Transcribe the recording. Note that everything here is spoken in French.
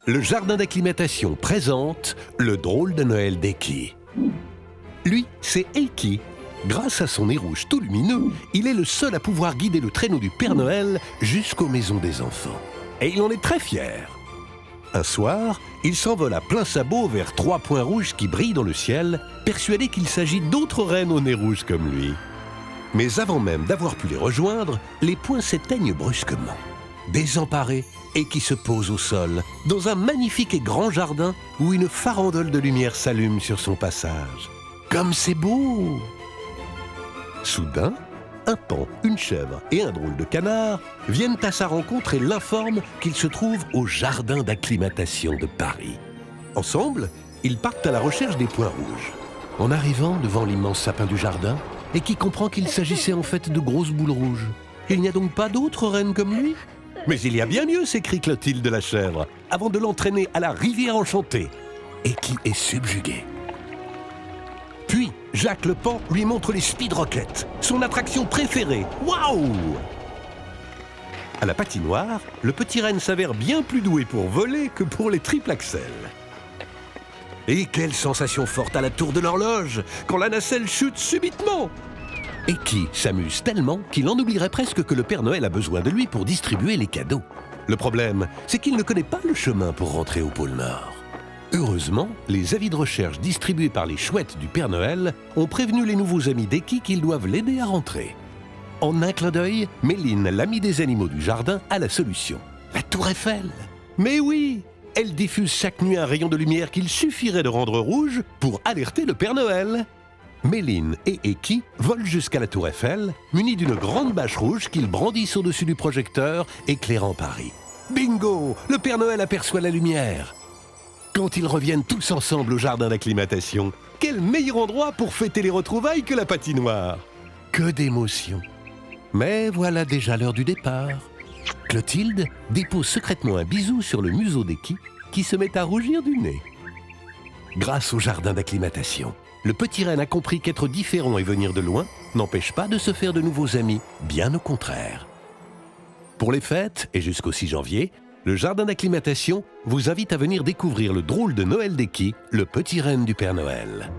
le jardin d'acclimatation présente le drôle de Noël d'Eki. Lui, c'est Eki. Grâce à son nez rouge tout lumineux, il est le seul à pouvoir guider le traîneau du Père Noël jusqu'aux maisons des enfants. Et il en est très fier. Un soir, il s'envole à plein sabot vers 3 points rouges qui brillent dans le ciel, persuadé qu'il s'agit d'autres rennes au nez rouge comme lui. Mais avant même d'avoir pu les rejoindre, les points s'éteignent brusquement. Désemparé, Eki se pose au sol, dans un magnifique et grand jardin où une farandole de lumière s'allume sur son passage. Comme c'est beau! Soudain, un paon, une chèvre et un drôle de canard viennent à sa rencontre et l'informent qu'il se trouve au jardin d'acclimatation de Paris. Ensemble, ils partent à la recherche des points rouges. En arrivant devant l'immense sapin du jardin, Eki comprend qu'il s'agissait en fait de grosses boules rouges. Il n'y a donc pas d'autres reines comme lui? Mais il y a bien mieux, s'écrie Clotilde la chèvre, avant de l'entraîner à la rivière enchantée. Eki est subjugué. Puis, Jacques le Paon lui montre les speed rockets, son attraction préférée. Waouh! À la patinoire, le petit renne s'avère bien plus doué pour voler que pour les triple axels. Et quelle sensation forte à la tour de l'horloge, quand la nacelle chute subitement! Eki s'amuse tellement qu'il en oublierait presque que le Père Noël a besoin de lui pour distribuer les cadeaux. Le problème, c'est qu'il ne connaît pas le chemin pour rentrer au pôle Nord. Heureusement, les avis de recherche distribués par les chouettes du Père Noël ont prévenu les nouveaux amis d'Eki qu'ils doivent l'aider à rentrer. En un clin d'œil, Méline, l'amie des animaux du jardin, a la solution. La tour Eiffel! Mais oui! Elle diffuse chaque nuit un rayon de lumière qu'il suffirait de rendre rouge pour alerter le Père Noël. Méline et Eki volent jusqu'à la tour Eiffel, munis d'une grande bâche rouge qu'ils brandissent au-dessus du projecteur, éclairant Paris. Bingo! Le Père Noël aperçoit la lumière. Quand ils reviennent tous ensemble au jardin d'acclimatation, quel meilleur endroit pour fêter les retrouvailles que la patinoire! Que d'émotions! Mais voilà déjà l'heure du départ. Clotilde dépose secrètement un bisou sur le museau d'Eki qui se met à rougir du nez. Grâce au jardin d'acclimatation, le petit renne a compris qu'être différent et venir de loin n'empêche pas de se faire de nouveaux amis, bien au contraire. Pour les fêtes et jusqu'au 6 janvier, le jardin d'acclimatation vous invite à venir découvrir le drôle de Noël d'Eki, le petit renne du Père Noël.